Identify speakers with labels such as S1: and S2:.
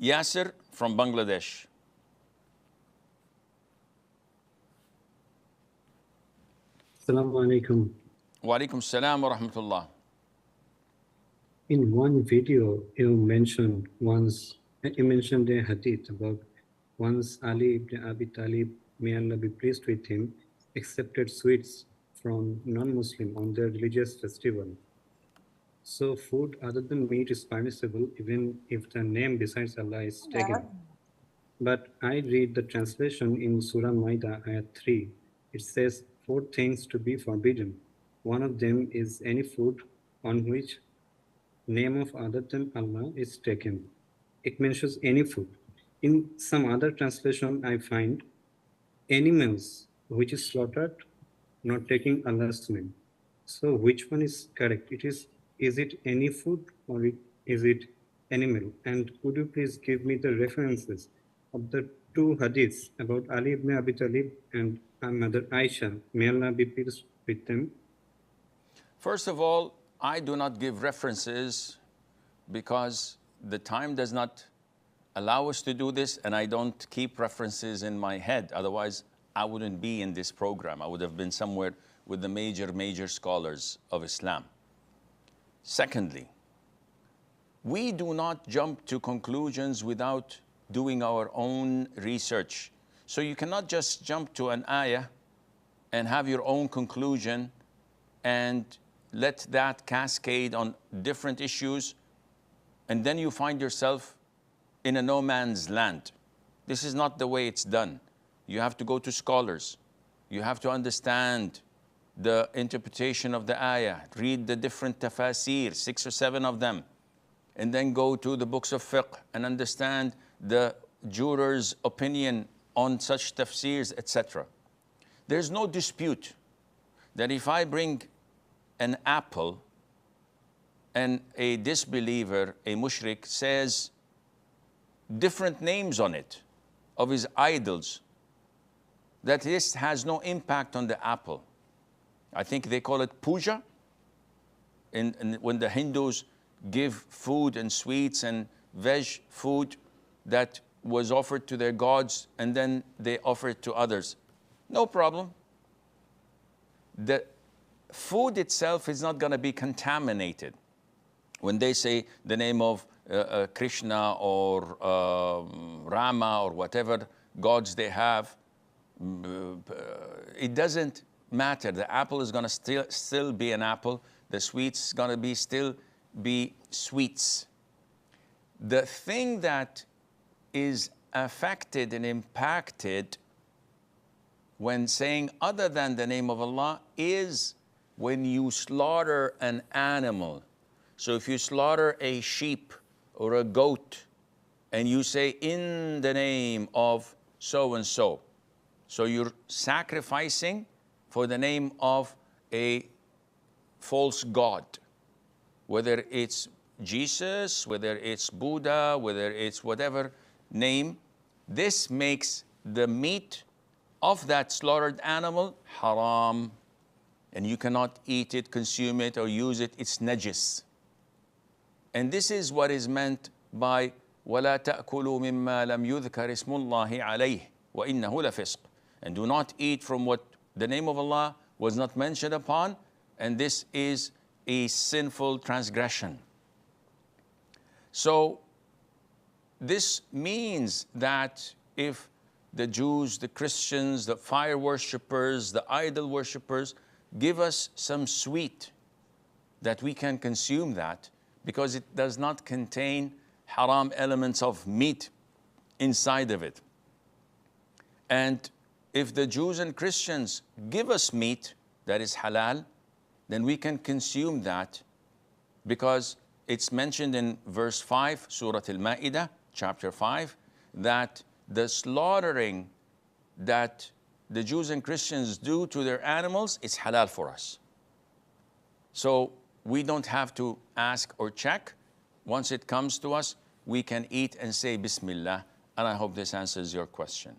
S1: Yasser from Bangladesh.
S2: Assalamu alaikum.
S1: Wa alaikum salam wa rahmatullah.
S2: In one video, you mentioned a hadith about once Ali ibn Abi Talib, may Allah be pleased with him, accepted sweets from non-Muslim on their religious festival. So food other than meat is permissible even if the name besides Allah is taken. But I read the translation in Surah Maida, ayat 3. It says 4 things to be forbidden. One of them is any food on which name of other than Allah is taken. It mentions any food. In some other translation, I find animals which is slaughtered, not taking Allah's name. So which one is correct? Is it any food or is it animal? And could you please give me the references of the 2 hadiths about Ali ibn Abi Talib and Mother Aisha? May Allah be pleased with them.
S1: First of all, I do not give references because the time does not allow us to do this, and I don't keep references in my head. Otherwise, I wouldn't be in this program. I would have been somewhere with the major scholars of Islam. Secondly, we do not jump to conclusions without doing our own research. So you cannot just jump to an ayah and have your own conclusion and let that cascade on different issues, and then you find yourself in a no man's land. This is not the way it's done. You have to go to scholars. You have to understand the interpretation of the ayah, read the different tafasir, 6 or 7 of them, and then go to the books of fiqh and understand the juror's opinion on such tafsirs, etc. There's no dispute that if I bring an apple and a disbeliever, a mushrik, says different names on it of his idols, that this has no impact on the apple. I think they call it puja. When the Hindus give food and sweets and veg food that was offered to their gods, and then they offer it to others. No problem. The food itself is not going to be contaminated. When they say the name of Krishna or Rama or whatever gods they have, it doesn't matter. The apple is going to still be an apple. The sweets going to be still be sweets. The thing that is affected and impacted when saying other than the name of Allah is when you slaughter an animal. So if you slaughter a sheep or a goat and you say in the name of so and so, so you're sacrificing for the name of a false god, whether it's Jesus, whether it's Buddha, whether it's whatever name. This makes the meat of that slaughtered animal haram, and you cannot eat it, consume it, or use it. It's najis. And this is what is meant by وَلَا تَأْكُلُوا مِمَّا لَمْ يُذْكَرِ اسْمُ اللَّهِ عَلَيْهِ وَإِنَّهُ لَفِسْقٌ. And do not eat from what the name of Allah was not mentioned upon, and this is a sinful transgression. So this means that if the Jews, the Christians, the fire worshippers, the idol worshippers give us some sweet, that we can consume that because it does not contain haram elements of meat inside of it. And if the Jews and Christians give us meat that is halal, then we can consume that because it's mentioned in verse 5, Surah Al-Ma'idah, chapter 5, that the slaughtering that the Jews and Christians do to their animals is halal for us. So we don't have to ask or check. Once it comes to us, we can eat and say Bismillah. And I hope this answers your question.